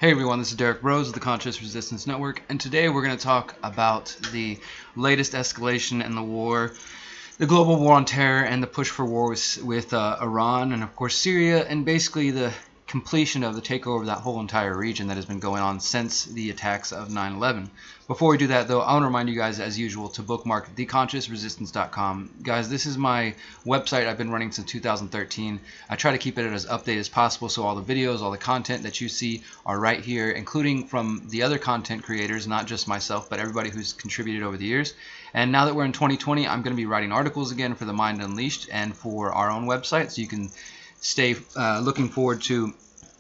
Hey everyone, this is Derek Rose of the Conscious Resistance Network, and today we're going to talk about the latest escalation in the war, the global war on terror, and the push for war with Iran, and of course Syria, and basically the completion of the takeover of that whole entire region that has been going on since the attacks of 9/11. Before we do that, though, I want to remind you guys, as usual, to bookmark theconsciousresistance.com. Guys, this is my website I've been running since 2013. I try to keep it as updated as possible, so all the videos, all the content that you see are right here, including from the other content creators, not just myself, but everybody who's contributed over the years. And now that we're in 2020, I'm going to be writing articles again for The Mind Unleashed and for our own website, so you can stay looking forward to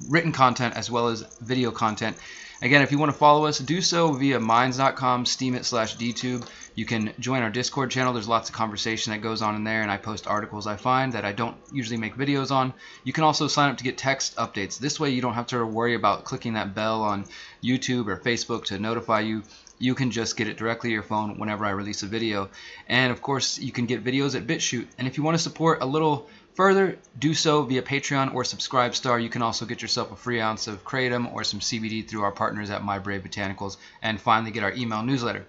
written content as well as video content. Again, if you want to follow us, do so via minds.com, steemit/dtube. You can join our Discord channel. There's lots of conversation that goes on in there, and I post articles I find that I don't usually make videos on. You can also sign up to get text updates. This way you don't have to worry about clicking that bell on YouTube or Facebook to notify you. You can just get it directly to your phone whenever I release a video. And of course, you can get videos at BitChute. And if you want to support a little further, do so via Patreon or Subscribestar. You can also get yourself a free ounce of Kratom or some CBD through our partners at My Brave Botanicals, and finally get our email newsletter.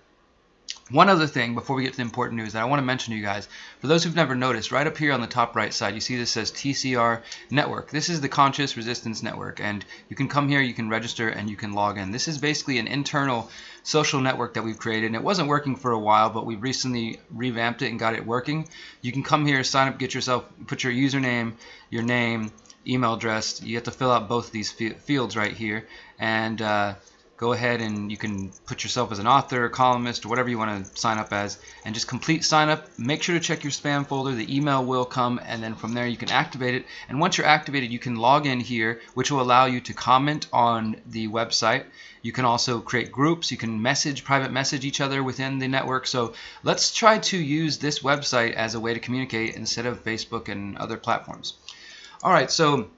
One other thing before we get to the important news that I want to mention to you guys, for those who've never noticed, right up here on the top right side, you see this says TCR Network. This is the Conscious Resistance Network, and you can come here, you can register, and you can log in. This is basically an internal social network that we've created, and it wasn't working for a while, but we recently revamped it and got it working. You can come here, sign up, get yourself, put your username, your name, email address. You have to fill out both of these fields right here, and go ahead and you can put yourself as an author, columnist, or whatever you want to sign up as, and just complete sign up. Make sure to check your spam folder. The email will come, and then from there you can activate it. And once you're activated, you can log in here, which will allow you to comment on the website. You can also create groups. You can private message each other within the network. So let's try to use this website as a way to communicate instead of Facebook and other platforms. All right, so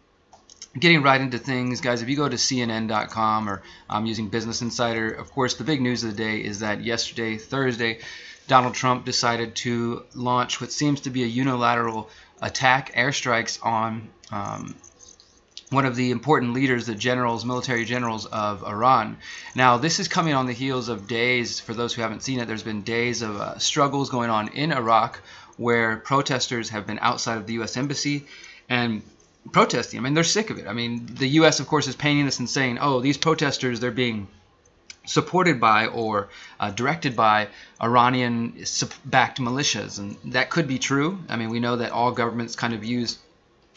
getting right into things, guys, if you go to CNN.com, or I'm using Business Insider, of course, the big news of the day is that yesterday, Thursday, Donald Trump decided to launch what seems to be a unilateral attack, airstrikes on one of the important leaders, the generals, military generals of Iran. Now, this is coming on the heels of days, for those who haven't seen it, there's been days of struggles going on in Iraq where protesters have been outside of the U.S. Embassy and protesting. I mean, they're sick of it. I mean, the U.S., of course, is painting this and saying, oh, these protesters, they're being supported by or directed by Iranian-backed militias. And that could be true. I mean, we know that all governments kind of use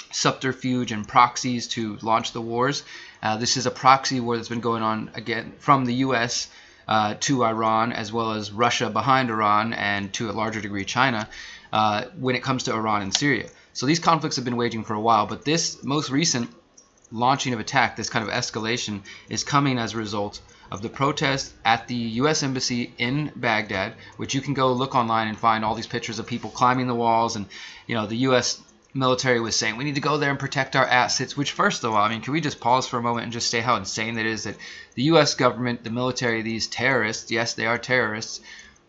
subterfuge and proxies to launch the wars. This is a proxy war that's been going on, again, from the U.S. To Iran, as well as Russia behind Iran, and to a larger degree China, when it comes to Iran and Syria. So these conflicts have been waging for a while, but this most recent launching of attack, this kind of escalation, is coming as a result of the protest at the U.S. Embassy in Baghdad, which you can go look online and find all these pictures of people climbing the walls. And, you know, the U.S. military was saying, we need to go there and protect our assets, which, first of all, I mean, can we just pause for a moment and just say how insane it is that the U.S. government, the military, these terrorists, yes, they are terrorists,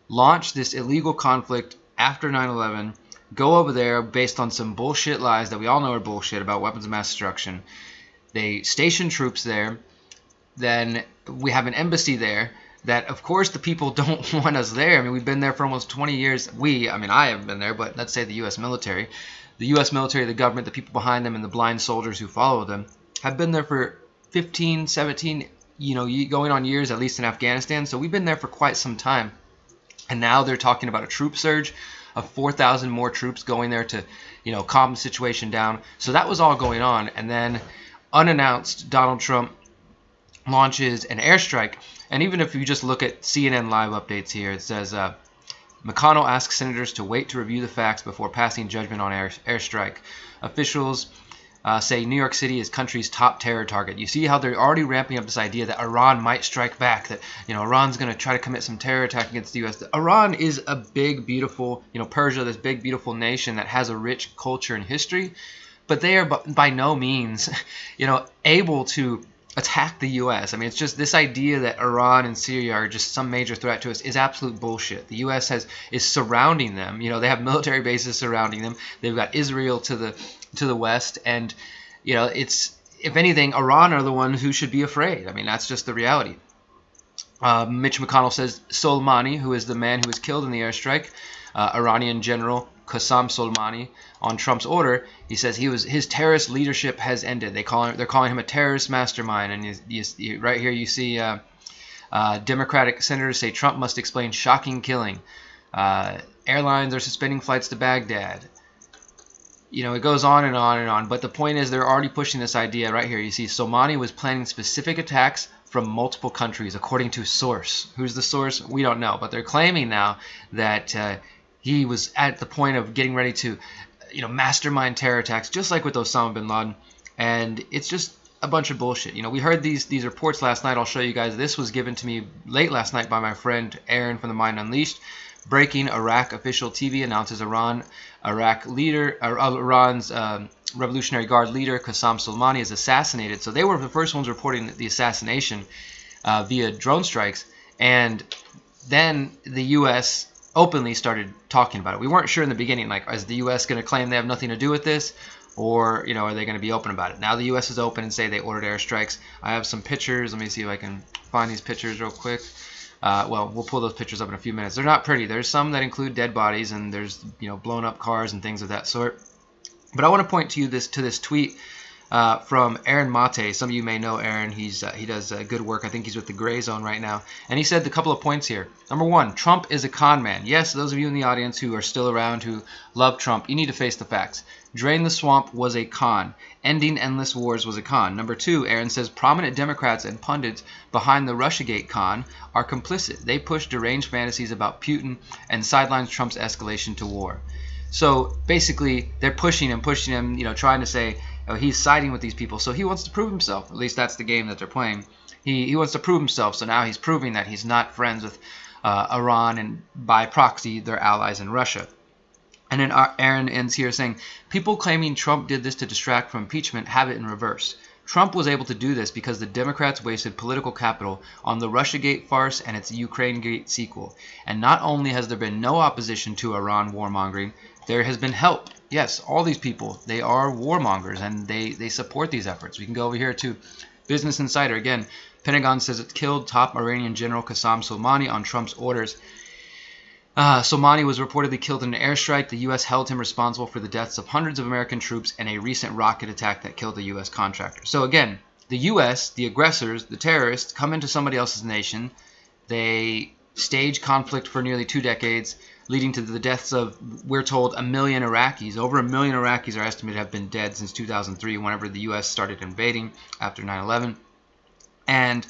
launched this illegal conflict after 9/11, go over there based on some bullshit lies that we all know are bullshit about weapons of mass destruction. They station troops there. Then we have an embassy there that, of course, the people don't want us there. I mean, we've been there for almost 20 years. I haven't been there, but let's say the U.S. military. The U.S. military, the government, the people behind them, and the blind soldiers who follow them have been there for 15, 17, going on years, at least in Afghanistan. So we've been there for quite some time. And now they're talking about a troop surge of 4,000 more troops going there to, calm the situation down. So that was all going on. And then, unannounced, Donald Trump launches an airstrike. And even if you just look at CNN live updates here, it says, McConnell asks senators to wait to review the facts before passing judgment on airstrike. Officials say New York City is country's top terror target. You see how they're already ramping up this idea that Iran might strike back, that Iran's going to try to commit some terror attack against the U.S. Iran is a big, beautiful, Persia, this big, beautiful nation that has a rich culture and history, but they are by no means, able to attack the U.S. I mean, it's just this idea that Iran and Syria are just some major threat to us is absolute bullshit. The U.S. is surrounding them. They have military bases surrounding them. They've got Israel to the west, and it's if anything, Iran are the ones who should be afraid. I mean, that's just the reality. Mitch McConnell says Soleimani, who is the man who was killed in the airstrike, Iranian General Qasem Soleimani, on Trump's order, he says his terrorist leadership has ended. They're calling him a terrorist mastermind. And right here you see Democratic senators say Trump must explain shocking killing. Airlines are suspending flights to Baghdad. You know, it goes on and on and on. But the point is, they're already pushing this idea right here. You see, Soleimani was planning specific attacks from multiple countries, according to source. Who's the source? We don't know. But they're claiming now that he was at the point of getting ready to, mastermind terror attacks, just like with Osama bin Laden. And it's just a bunch of bullshit. You know, we heard these reports last night. I'll show you guys. This was given to me late last night by my friend Aaron from the Mind Unleashed. Breaking: Iraq official TV announces Iran's Revolutionary Guard leader Qasem Soleimani is assassinated. So they were the first ones reporting the assassination via drone strikes, and then the U.S. openly started talking about it. We weren't sure in the beginning, like, is the U.S. going to claim they have nothing to do with this, or are they going to be open about it? Now the U.S. is open and say they ordered airstrikes. I have some pictures. Let me see if I can find these pictures real quick. Well, we'll pull those pictures up in a few minutes. They're not pretty. There's some that include dead bodies, and there's blown up cars and things of that sort. But I want to point to you this tweet from Aaron Mate. Some of you may know Aaron. He does good work. I think he's with the Gray Zone right now. And he said a couple of points here. Number one, Trump is a con man. Yes, those of you in the audience who are still around who love Trump, you need to face the facts. Drain the swamp was a con. Ending endless wars was a con. Number two, Aaron says prominent Democrats and pundits behind the Russiagate con are complicit. They push deranged fantasies about Putin and sidelines Trump's escalation to war. So basically, they're pushing him, trying to say he's siding with these people. So he wants to prove himself. At least that's the game that they're playing. He wants to prove himself. So now he's proving that he's not friends with Iran, and by proxy, they're allies in Russia. And then Aaron ends here saying, people claiming Trump did this to distract from impeachment have it in reverse. Trump was able to do this because the Democrats wasted political capital on the Russiagate farce and its Ukrainegate sequel. And not only has there been no opposition to Iran warmongering, there has been help. Yes, all these people, they are warmongers, and they support these efforts. We can go over here to Business Insider. Again, Pentagon says it killed top Iranian General Qasem Soleimani on Trump's orders. Soleimani was reportedly killed in an airstrike. The U.S. held him responsible for the deaths of hundreds of American troops and a recent rocket attack that killed a U.S. contractor. So again, the U.S., the aggressors, the terrorists, come into somebody else's nation. They stage conflict for nearly 2 decades, leading to the deaths of, we're told, 1 million Iraqis. Over 1 million Iraqis are estimated to have been dead since 2003, whenever the U.S. started invading after 9/11. And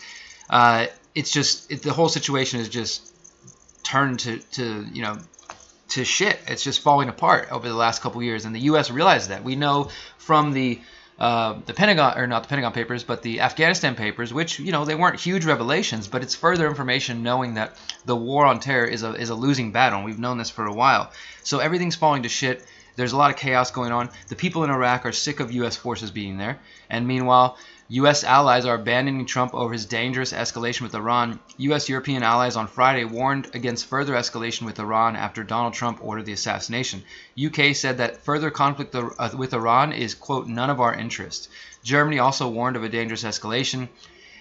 the whole situation is just turned to shit. It's just falling apart over the last couple years, and the U.S. realized that. We know from the Pentagon, or not the Pentagon papers, but the Afghanistan papers, which they weren't huge revelations, but it's further information knowing that the war on terror is a losing battle, and we've known this for a while. So everything's falling to shit. There's a lot of chaos going on. The people in Iraq are sick of U.S. forces being there, and meanwhile, U.S. allies are abandoning Trump over his dangerous escalation with Iran. U.S. European allies on Friday warned against further escalation with Iran after Donald Trump ordered the assassination. UK said that further conflict with Iran is, quote, none of our interest. Germany also warned of a dangerous escalation.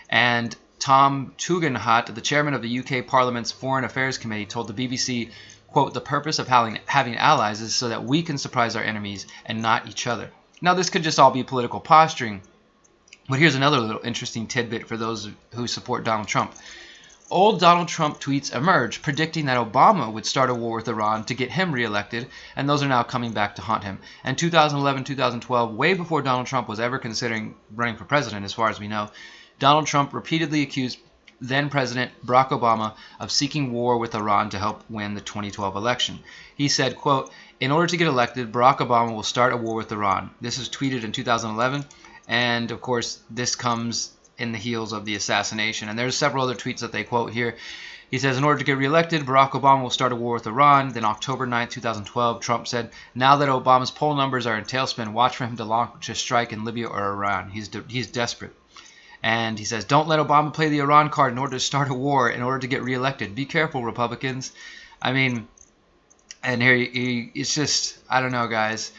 And Tom Tugendhat, the chairman of the UK Parliament's Foreign Affairs Committee, told the BBC, quote, the purpose of having allies is so that we can surprise our enemies and not each other. Now, this could just all be political posturing. But here's another little interesting tidbit for those who support Donald Trump. Old Donald Trump tweets emerged predicting that Obama would start a war with Iran to get him reelected, and those are now coming back to haunt him. And 2011, 2012, way before Donald Trump was ever considering running for president, as far as we know, Donald Trump repeatedly accused then-President Barack Obama of seeking war with Iran to help win the 2012 election. He said, quote, in order to get elected, Barack Obama will start a war with Iran. This was tweeted in 2011. And, of course, this comes in the heels of the assassination. And there's several other tweets that they quote here. He says, in order to get reelected, Barack Obama will start a war with Iran. Then October 9, 2012, Trump said, now that Obama's poll numbers are in tailspin, watch for him to launch a strike in Libya or Iran. He's desperate. And he says, don't let Obama play the Iran card in order to start a war, in order to get reelected. Be careful, Republicans. I mean, and here it's just, I don't know, guys.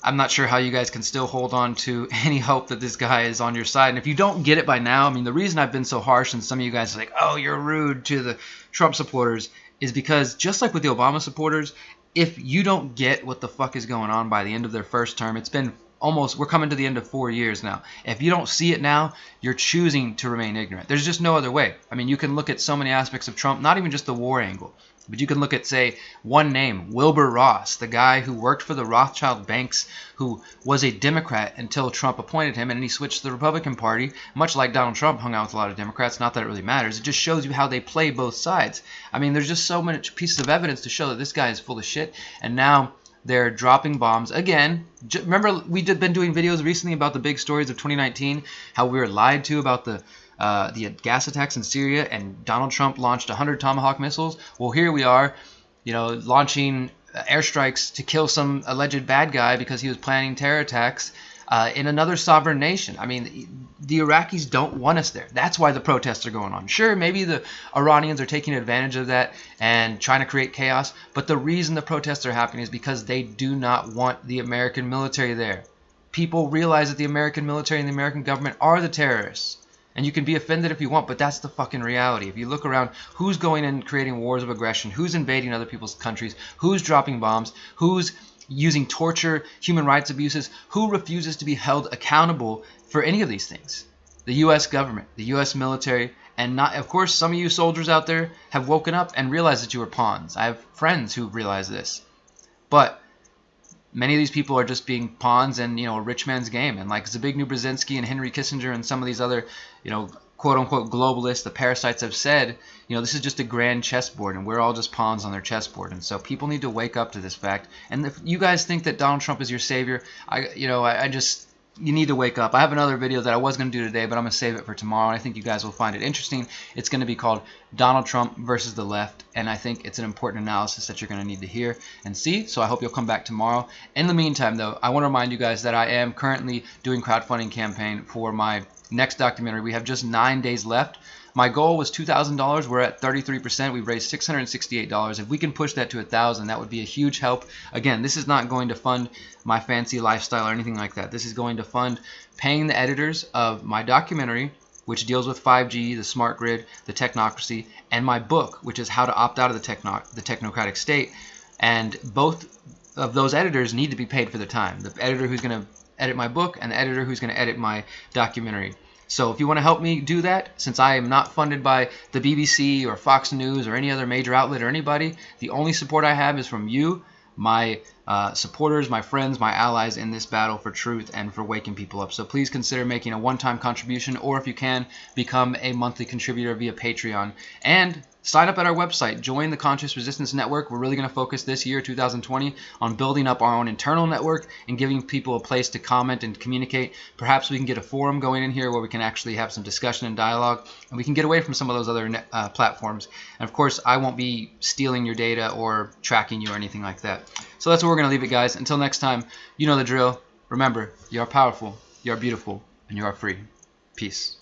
I'm not sure how you guys can still hold on to any hope that this guy is on your side. And if you don't get it by now, I mean, the reason I've been so harsh and some of you guys are like, oh, you're rude to the Trump supporters, is because just like with the Obama supporters, if you don't get what the fuck is going on by the end of their first term, it's been we're coming to the end of 4 years now. If you don't see it now, you're choosing to remain ignorant. There's just no other way. I mean, you can look at so many aspects of Trump, not even just the war angle, but you can look at, say, one name, Wilbur Ross, the guy who worked for the Rothschild banks, who was a Democrat until Trump appointed him, and then he switched to the Republican Party, much like Donald Trump hung out with a lot of Democrats. Not that it really matters. It just shows you how they play both sides. I mean, there's just so many pieces of evidence to show that this guy is full of shit, and now they're dropping bombs again. Remember, been doing videos recently about the big stories of 2019, how we were lied to about the gas attacks in Syria, and Donald Trump launched 100 Tomahawk missiles. Well, here we are, launching airstrikes to kill some alleged bad guy because he was planning terror attacks in another sovereign nation. I mean, the Iraqis don't want us there. That's why the protests are going on. Sure, maybe the Iranians are taking advantage of that and trying to create chaos, but the reason the protests are happening is because they do not want the American military there. People realize that the American military and the American government are the terrorists. And you can be offended if you want, but that's the fucking reality. If you look around, who's going in and creating wars of aggression? Who's invading other people's countries? Who's dropping bombs? Who's using torture, human rights abuses? Who refuses to be held accountable for any of these things? The U.S. government, the U.S. military, and not, of course, some of you soldiers out there have woken up and realized that you were pawns. I have friends who realize this. But many of these people are just being pawns in, a rich man's game. And like Zbigniew Brzezinski and Henry Kissinger and some of these other, quote-unquote globalists, the parasites have said, this is just a grand chessboard, and we're all just pawns on their chessboard. And so people need to wake up to this fact. And if you guys think that Donald Trump is your savior, you need to wake up. I have another video that I was going to do today, but I'm going to save it for tomorrow, and I think you guys will find it interesting. It's going to be called Donald Trump versus the Left, and I think it's an important analysis that you're going to need to hear and see, so I hope you'll come back tomorrow. In the meantime, though, I want to remind you guys that I am currently doing crowdfunding campaign for my next documentary. We have just 9 days left. My goal was $2,000. We're at 33%. We've raised $668. If we can push that to $1,000, that would be a huge help. Again, this is not going to fund my fancy lifestyle or anything like that. This is going to fund paying the editors of my documentary, which deals with 5G, the smart grid, the technocracy, and my book, which is how to opt out of the technocratic state. And both of those editors need to be paid for their time. The editor who's going to edit my book and the editor who's going to edit my documentary. So if you want to help me do that, since I am not funded by the BBC or Fox News or any other major outlet or anybody, the only support I have is from you, my supporters, my friends, my allies in this battle for truth and for waking people up. So please consider making a one-time contribution, or if you can, become a monthly contributor via Patreon. And sign up at our website. Join the Conscious Resistance Network. We're really going to focus this year, 2020, on building up our own internal network and giving people a place to comment and communicate. Perhaps we can get a forum going in here where we can actually have some discussion and dialogue, and we can get away from some of those other platforms. And of course, I won't be stealing your data or tracking you or anything like that. So that's where we're going to leave it, guys. Until next time, you know the drill. Remember, you are powerful, you are beautiful, and you are free. Peace.